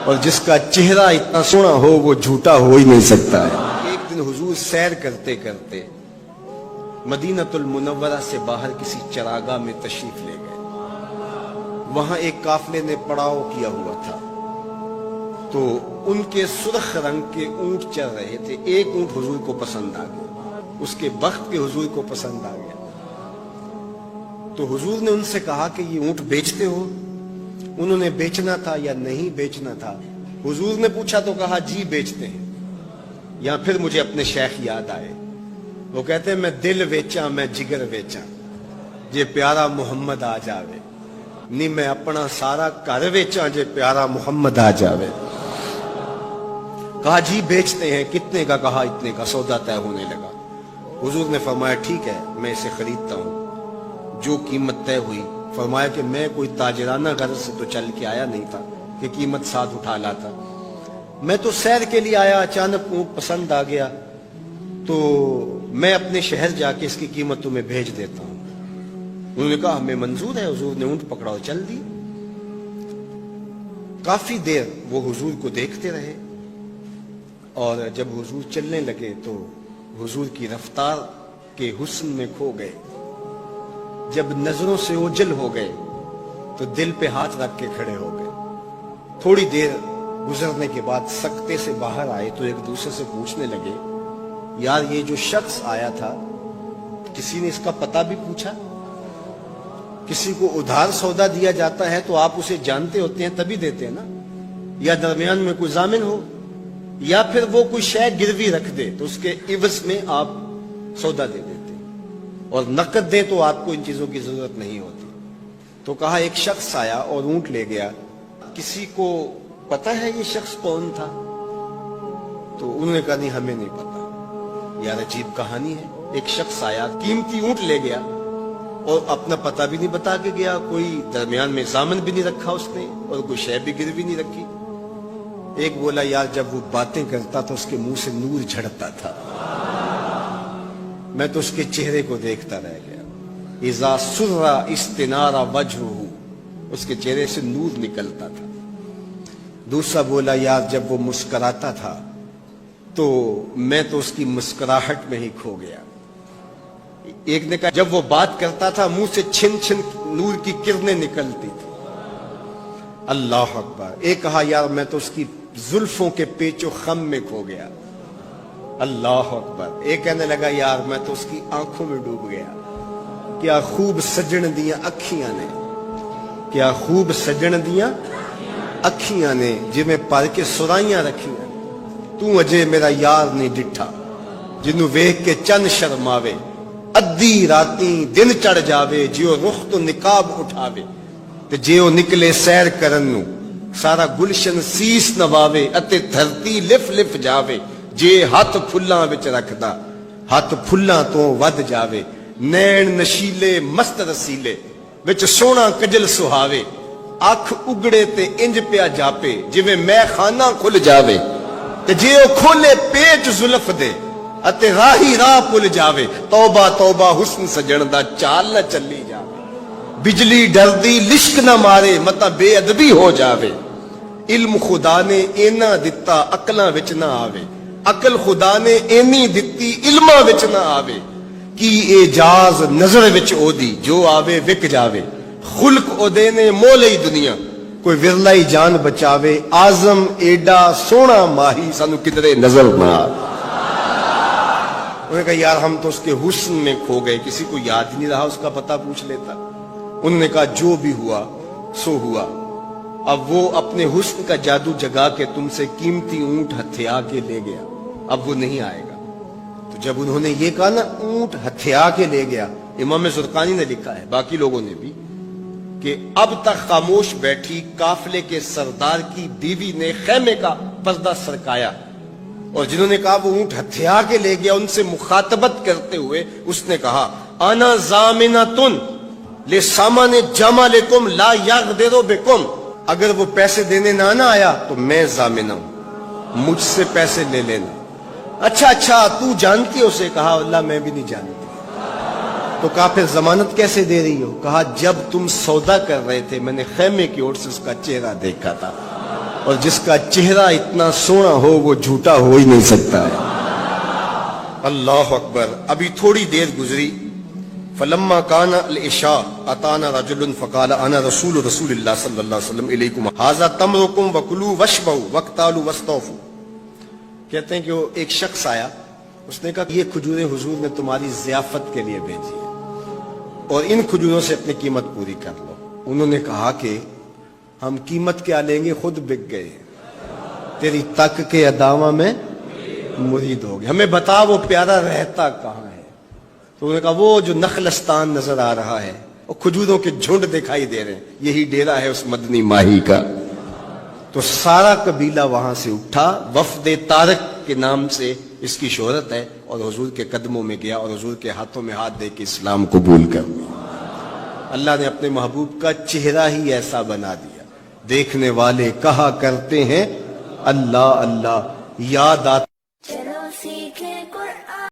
اور جس کا چہرہ اتنا سونا ہو وہ جھوٹا ہو ہی نہیں سکتا ہے۔ ایک دن حضور سیر کرتے کرتے مدینہ المنورہ سے باہر کسی چراگاہ میں تشریف لے گئے۔ وہاں ایک قافلے نے پڑاؤ کیا ہوا تھا، تو ان کے سرخ رنگ کے اونٹ چل رہے تھے۔ ایک اونٹ حضور کو پسند آ گیا، اس کے بخت کے حضور کو پسند آ گیا۔ تو حضور نے ان سے کہا کہ یہ اونٹ بیچتے ہو؟ انہوں نے بیچنا تھا یا نہیں بیچنا تھا؟ حضور نے پوچھا تو کہا جی بیچتے ہیں۔ یا پھر مجھے اپنے شیخ یاد آئے، وہ کہتے ہیں میں دل ویچاں میں جگر ویچاں جے پیارا محمد آ جاوے، نہیں میں اپنا سارا گھر ویچاں جے پیارا محمد آ جاوے۔ کہا جی بیچتے ہیں۔ کتنے کا؟ کہا اتنے کا۔ سودا طے ہونے لگا۔ حضور نے فرمایا ٹھیک ہے میں اسے خریدتا ہوں۔ جو قیمت طے ہوئی، فرمایا کہ میں کوئی تاجرانہ غرض سے تو چل کے آیا نہیں تھا کہ قیمت ساتھ اٹھا لاتا، میں تو سیر کے لیے آیا، اچانک اونٹ پسند آ گیا تو میں اپنے شہر جا کے اس کی قیمت تمہیں بھیج دیتا ہوں۔ انہوں نے کہا ہمیں منظور ہے۔ حضور نے اونٹ پکڑا اور چل دی۔ کافی دیر وہ حضور کو دیکھتے رہے، اور جب حضور چلنے لگے تو حضور کی رفتار کے حسن میں کھو گئے۔ جب نظروں سے اوجھل ہو گئے تو دل پہ ہاتھ رکھ کے کھڑے ہو گئے۔ تھوڑی دیر گزرنے کے بعد سکتے سے باہر آئے تو ایک دوسرے سے پوچھنے لگے یار یہ جو شخص آیا تھا کسی نے اس کا پتہ بھی پوچھا؟ کسی کو ادھار سودا دیا جاتا ہے تو آپ اسے جانتے ہوتے ہیں تبھی دیتے ہیں نا، یا درمیان میں کوئی ضامن ہو، یا پھر وہ کوئی شے گروی رکھ دے تو اس کے عوض میں آپ سودا دے دیتے ہیں، اور نقد دے تو آپ کو ان چیزوں کی ضرورت نہیں ہوتی۔ تو کہا ایک شخص آیا اور اونٹ لے گیا، کسی کو پتہ ہے یہ شخص کون تھا؟ تو انہوں نے کہا نہیں ہمیں نہیں پتا۔ یار عجیب کہانی ہے، ایک شخص آیا قیمتی اونٹ لے گیا اور اپنا پتہ بھی نہیں بتا کے گیا، کوئی درمیان میں ضامن بھی نہیں رکھا اس نے، اور کوئی شے بھی گروی نہیں رکھی۔ ایک بولا یار جب وہ باتیں کرتا تو اس کے منہ سے نور جھڑتا تھا، میں تو اس کے چہرے کو دیکھتا رہ گیا۔ اذا سر استنار وجہہ، اس کے چہرے سے نور نکلتا تھا۔ دوسرا بولا یار جب وہ مسکراتا تھا تو میں تو اس کی مسکراہٹ میں ہی کھو گیا۔ ایک نے کہا جب وہ بات کرتا تھا منہ سے چھن چھن نور کی کرنیں نکلتی تھی۔ اللہ اکبر۔ ایک کہا یار میں تو اس کی زلفوں کے پیچ و خم میں کھو گیا۔ اللہ اکبر۔ ایک کہنے لگا یار میں تو اس کی آنکھوں میں ڈوب گیا۔ کیا خوب سجن دیاں اکھیاں نے، کیا خوب سجن دیاں اکھیاں نے جی میں پر کے سرائیاں رکھیاں، تو اجے میرا یار نہیں ڈٹھا جنوں ویکھ کے چن شرماوے، ادھی راتیں دن چڑھ جاوے جیو رخ تو نقاب اٹھاوے، تے جیو نکلے سیر کرن نو سارا گلشن سیس نواوے، اتے دھرتی لف لف جاوے، جے ہاتھ پھلاں وچ رکھدا ہاتھ پھلاں تو ود جاوے، نین نشیلے مست رسیلے وچ سونا کجل سہاوے، اکھ اگڑے تے انج پیا جاپے جویں میں خانہ کھل جاوے، تے جے او کھولے پیچ زلف دے اتے راہی راہ پل جاوے، توبہ توبہ حسن سجن دا چال نہ چلی جاوے، بجلی ڈردی لشک نہ مارے متا بے ادبی ہو جاوے، علم خدا نے اینا دتا عقلاں وچ نہ آوے، عقل خدا نے اینی دتی علماں وچ نہ آوے، کی اعجاز نظر وچ او دی جو آوے وک جاوے، خلق او دے نے مولئی دنیا کوئی ورلائی جان بچاوے، آزم ایڈا سونا ماہی سانو کدرے نظر نہ آوے۔ انہوں نے کہا یار ہم تو اس کے حسن میں کھو گئے، کسی کو یاد ہی نہیں رہا اس کا پتہ پوچھ لیتا۔ انہوں نے کہا جو بھی ہوا سو ہوا، اب وہ اپنے حسن کا جادو جگا کے تم سے قیمتی اونٹ ہتھیا کے لے گیا، اب وہ نہیں آئے گا۔ تو جب انہوں نے یہ کہا نا اونٹ ہتھیا کے لے گیا، امام زرقانی نے لکھا ہے باقی لوگوں نے بھی کہ اب تک خاموش بیٹھی قافلے کے سردار کی بیوی نے خیمے کا پردہ سرکایا، اور جنہوں نے کہا وہ اونٹ ہتھیا کے لے گیا ان سے مخاطبت کرتے ہوئے اس نے کہا انا ضامنۃ لسامان جمالکم لا یغدر بکم، اگر وہ پیسے دینے نہ آیا تو میں ضامن ہوں، مجھ سے پیسے لے لینا۔ اچھا تو جانتی ہو؟ اسے کہا اللہ میں بھی نہیں جانتی۔ تو کہا پھر ضمانت کیسے دے رہی ہو؟ کہا جب تم سودا کر رہے تھے میں نے خیمے کی اور سے اس کا چہرہ دیکھا تھا۔ اور جس کا چہرہ اتنا سونا ہو وہ جھوٹا ہو ہی نہیں سکتا ہے۔ اللہ اکبر۔ ابھی تھوڑی دیر گزری، فلما کان العشاء اتانا رجل فقال انا رسول اللہ صلی اللہ علیہ وسلم الیکم ھذا تمرکم وکلوا واشبعوا واقتالوا واستوفوا۔ کہتے ہیں کہ وہ ایک شخص آیا، اس نے کہا یہ کھجوریں حضور نے تمہاری ضیافت کے لیے بھیجی ہیں اور ان کھجوروں سے اپنی قیمت پوری کر لو۔ انہوں نے کہا کہ ہم قیمت کیا لیں گے، خود بک گئے، تیری تک کے ادامہ میں مرید ہو گئے، ہمیں بتا وہ پیارا رہتا کہاں ہے۔ تو انہوں نے کہا وہ جو نخلستان نظر آ رہا ہے، وہ کھجوروں کے جھنڈ دکھائی دے رہے ہیں، یہی ڈیرا ہے اس مدنی ماہی کا۔ تو سارا قبیلہ وہاں سے اٹھا، وفد طارق کے نام سے اس کی شہرت ہے، اور حضور کے قدموں میں گیا اور حضور کے ہاتھوں میں ہاتھ دے کے اسلام قبول کر لیا۔ اللہ نے اپنے محبوب کا چہرہ ہی ایسا بنا دیا، دیکھنے والے کہا کرتے ہیں اللہ اللہ، یاد آتا